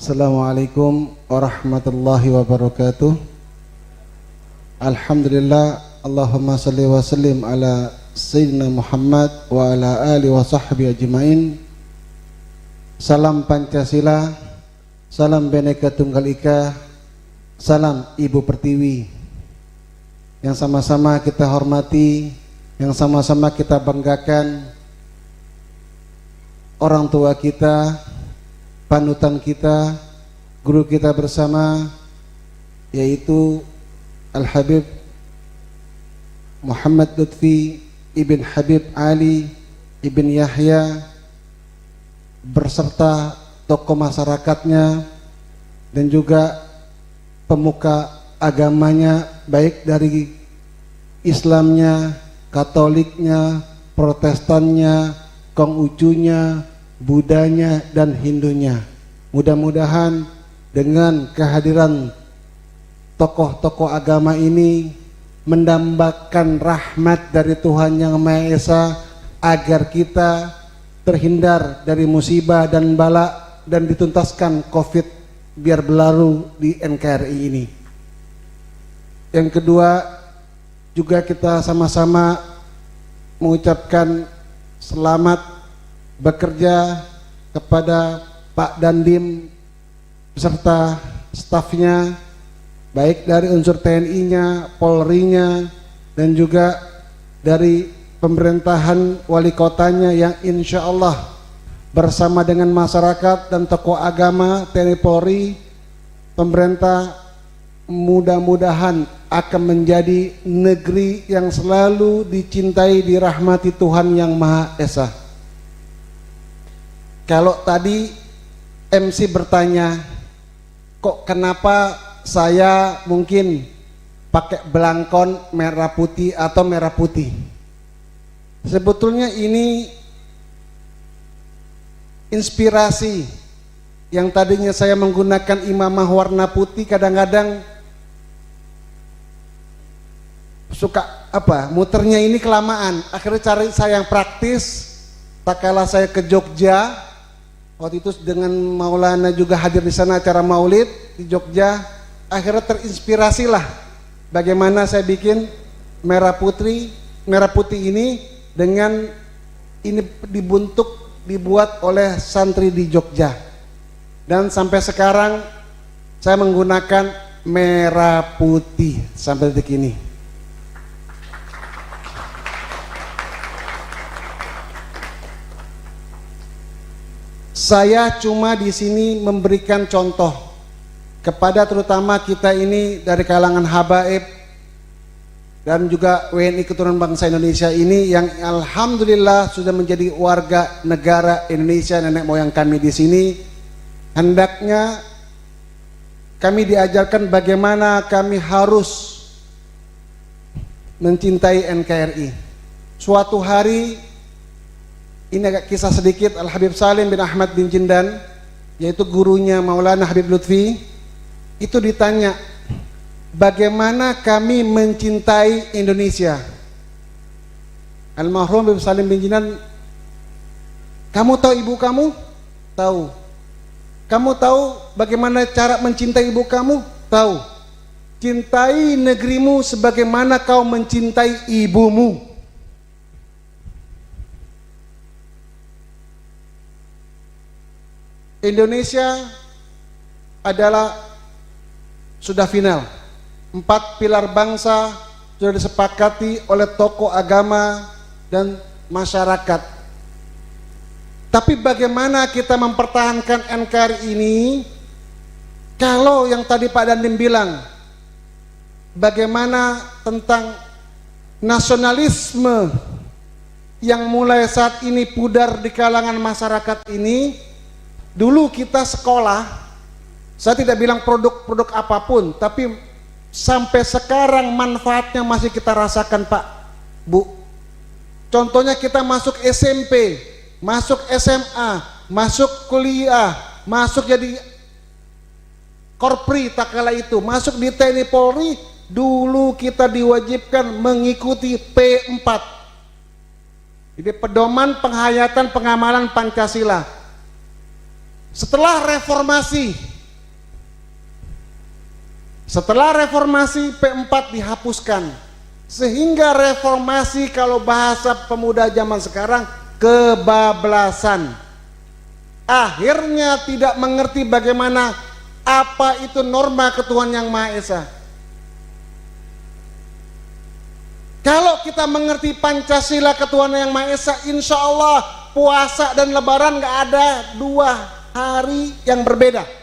Assalamualaikum warahmatullahi wabarakatuh. Alhamdulillah, Allahumma salli wa sallim ala Sayyidina Muhammad wa ala alihi wa sahbihi ajma'in. Salam Pancasila, salam Bhinneka Tunggal Ika, salam Ibu Pertiwi. Yang sama-sama kita hormati, yang sama-sama kita banggakan, orang tua kita, panutan kita, guru kita bersama, yaitu Al-Habib Muhammad Lutfi Ibn Habib Ali Ibn Yahya beserta tokoh masyarakatnya dan juga pemuka agamanya, baik dari Islamnya, Katoliknya, Protestannya, Konghucunya, Budanya dan Hindunya. Mudah-mudahan dengan kehadiran tokoh-tokoh agama ini mendambakan rahmat dari Tuhan Yang Maha Esa agar kita terhindar dari musibah dan bala dan dituntaskan COVID biar berlalu di NKRI ini. Yang kedua, juga kita sama-sama mengucapkan selamat bekerja kepada Pak Dandim beserta stafnya, baik dari unsur TNI-nya, Polri-nya, dan juga dari pemerintahan wali kotanya yang insya Allah bersama dengan masyarakat dan tokoh agama, TNI Polri, pemerintah mudah-mudahan akan menjadi negeri yang selalu dicintai, dirahmati Tuhan Yang Maha Esa. Kalau tadi MC bertanya, kok kenapa saya mungkin pakai belangkon merah putih atau merah putih? Sebetulnya ini inspirasi. Yang tadinya saya menggunakan imamah warna putih, kadang-kadang suka muternya ini kelamaan. Akhirnya cari saya yang praktis. Tak kalah saya ke Jogja, waktu itu dengan Maulana juga hadir di sana acara Maulid di Jogja. Akhirnya terinspirasilah bagaimana saya bikin merah putih ini dengan ini dibuat oleh santri di Jogja. Dan sampai sekarang saya menggunakan merah putih sampai detik ini. Saya cuma di sini memberikan contoh kepada terutama kita ini dari kalangan habaib dan juga WNI Keturunan Bangsa Indonesia ini yang alhamdulillah sudah menjadi warga negara Indonesia, nenek moyang kami di sini. Hendaknya kami diajarkan bagaimana kami harus mencintai NKRI. Suatu hari, ini agak kisah sedikit, Al-Habib Salim bin Ahmad bin Jindan, yaitu gurunya Maulana Habib Lutfi, itu ditanya, bagaimana kami mencintai Indonesia? Al-Mahrum Habib Salim bin Jindan, kamu tahu ibu kamu? Tahu. Kamu tahu bagaimana cara mencintai ibu kamu? Tahu. Cintai negerimu sebagaimana kau mencintai ibumu. Indonesia adalah sudah final. 4 pilar bangsa sudah disepakati oleh tokoh agama dan masyarakat. Tapi bagaimana kita mempertahankan NKRI ini kalau yang tadi Pak Dandim bilang, bagaimana tentang nasionalisme yang mulai saat ini pudar di kalangan masyarakat ini. Dulu kita sekolah, saya tidak bilang produk-produk apapun, tapi sampai sekarang manfaatnya masih kita rasakan Pak, Bu. Contohnya kita masuk SMP, masuk SMA, masuk kuliah, masuk jadi korpri tak kala itu, masuk di TNI Polri, dulu kita diwajibkan mengikuti P4. Jadi pedoman penghayatan pengamalan Pancasila. Setelah reformasi Setelah reformasi P4 dihapuskan, sehingga reformasi kalau bahasa pemuda zaman sekarang kebablasan. Akhirnya tidak mengerti bagaimana apa itu norma ketuhanan yang Maha Esa. Kalau kita mengerti Pancasila ketuhanan yang Maha Esa, insya Allah puasa dan lebaran gak ada 2 hari yang berbeda.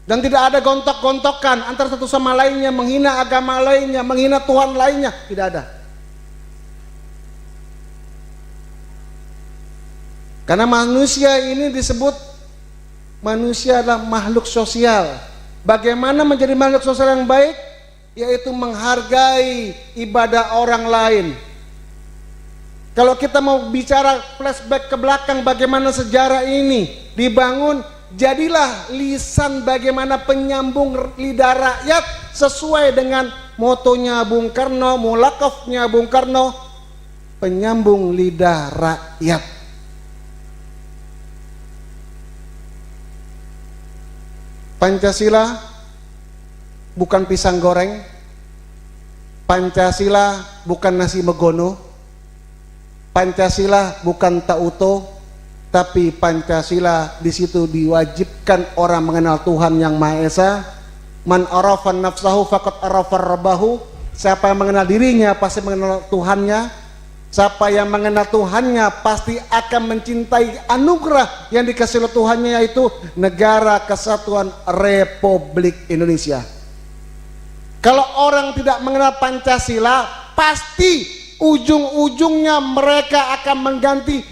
Dan tidak ada gontok-gontokan antara satu sama lainnya, menghina agama lainnya, menghina Tuhan lainnya, tidak ada. Karena manusia ini disebut manusia adalah makhluk sosial. Bagaimana menjadi makhluk sosial yang baik? Yaitu menghargai ibadah orang lain. Kalau kita mau bicara flashback ke belakang bagaimana sejarah ini dibangun, jadilah lisan bagaimana penyambung lidah rakyat sesuai dengan motonya Bung Karno, mulakafnya Bung Karno, penyambung lidah rakyat. Pancasila bukan pisang goreng, Pancasila bukan nasi megono, Pancasila bukan tauto, tapi Pancasila di situ diwajibkan orang mengenal Tuhan yang Maha Esa. Man arafan nafsahu faqad arafar rabbahu. Siapa yang mengenal dirinya pasti mengenal Tuhannya. Siapa yang mengenal Tuhannya pasti akan mencintai anugerah yang dikasih oleh Tuhannya, yaitu Negara Kesatuan Republik Indonesia. Kalau orang tidak mengenal Pancasila, pasti ujung-ujungnya mereka akan mengganti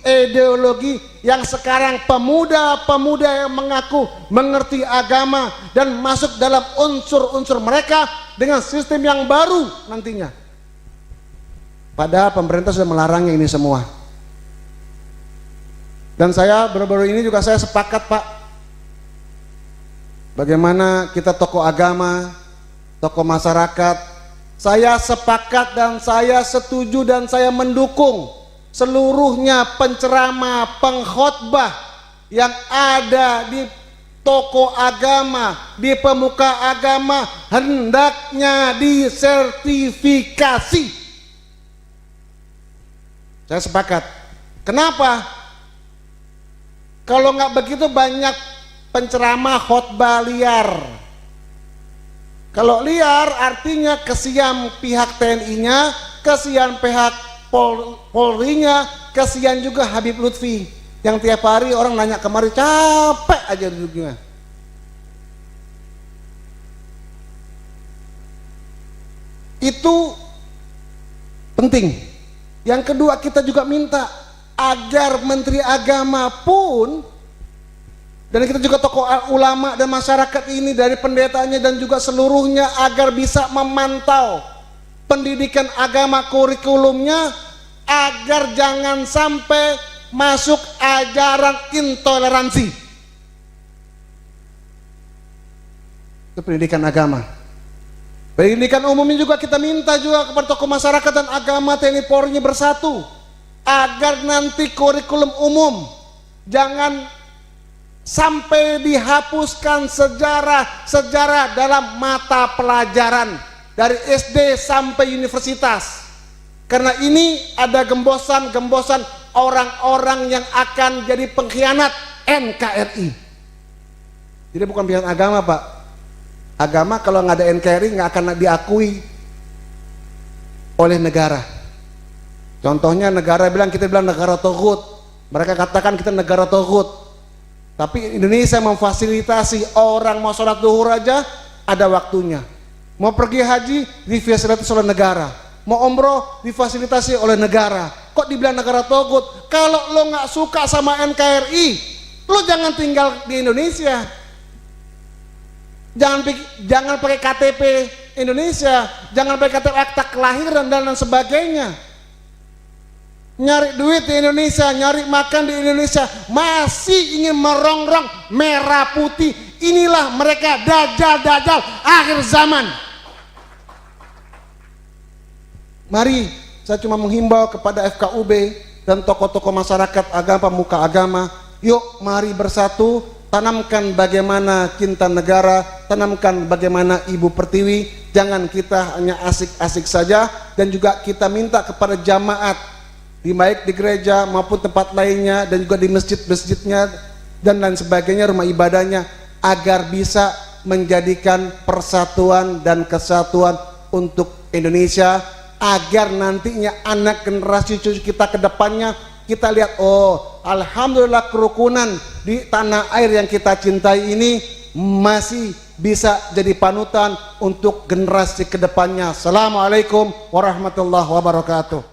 ideologi yang sekarang pemuda-pemuda yang mengaku mengerti agama dan masuk dalam unsur-unsur mereka dengan sistem yang baru nantinya. Padahal pemerintah sudah melarangnya ini semua. Dan saya baru-baru ini juga saya sepakat, Pak, bagaimana kita tokoh agama, tokoh masyarakat, saya sepakat dan saya setuju dan saya mendukung seluruhnya penceramah, pengkhotbah yang ada di tokoh agama, di pemuka agama, hendaknya disertifikasi. Saya sepakat. Kenapa? Kalau nggak begitu banyak penceramah khotbah liar. Kalau liar artinya kesian pihak TNI-nya, kesian pihak Polri-nya, kesian juga Habib Lutfi yang tiap hari orang nanya kemari, capek aja duduknya. Itu penting. Yang kedua, kita juga minta agar Menteri Agama pun, dan kita juga tokoh ulama dan masyarakat ini dari pendetanya dan juga seluruhnya, agar bisa memantau pendidikan agama kurikulumnya, agar jangan sampai masuk ajaran intoleransi. Itu pendidikan agama. Pendidikan umumnya juga kita minta juga kepada tokoh masyarakat dan agama TNI Polri bersatu, agar nanti kurikulum umum jangan sampai dihapuskan sejarah dalam mata pelajaran dari SD sampai universitas. Karena ini ada gembosan orang-orang yang akan jadi pengkhianat NKRI. Jadi bukan pihak agama, Pak. Agama kalau nggak ada NKRI nggak akan diakui oleh negara. Contohnya kita bilang negara togut, mereka katakan kita negara togut. Tapi Indonesia memfasilitasi orang mau sholat duhur aja ada waktunya. Mau pergi haji difasilitasi oleh negara, mau umroh difasilitasi oleh negara. Kok dibilang negara togut? Kalau lo nggak suka sama NKRI, lo jangan tinggal di Indonesia. Jangan pakai KTP Indonesia, jangan pakai KTP akta kelahiran dan lain sebagainya. Nyari duit di Indonesia, nyari makan di Indonesia, masih ingin merongrong merah putih. Inilah mereka, dajjal akhir zaman. Mari, saya cuma menghimbau kepada FKUB dan tokoh-tokoh masyarakat agama, pemuka agama, yuk mari bersatu, tanamkan bagaimana cinta negara, tanamkan bagaimana Ibu Pertiwi. Jangan kita hanya asik-asik saja, dan juga kita minta kepada jamaat baik di gereja maupun tempat lainnya, dan juga di masjid-masjidnya dan lain sebagainya, rumah ibadahnya, agar bisa menjadikan persatuan dan kesatuan untuk Indonesia, agar nantinya anak generasi cucu kita ke depannya kita lihat, oh alhamdulillah kerukunan di tanah air yang kita cintai ini masih bisa jadi panutan untuk generasi kedepannya. Assalamualaikum warahmatullahi wabarakatuh.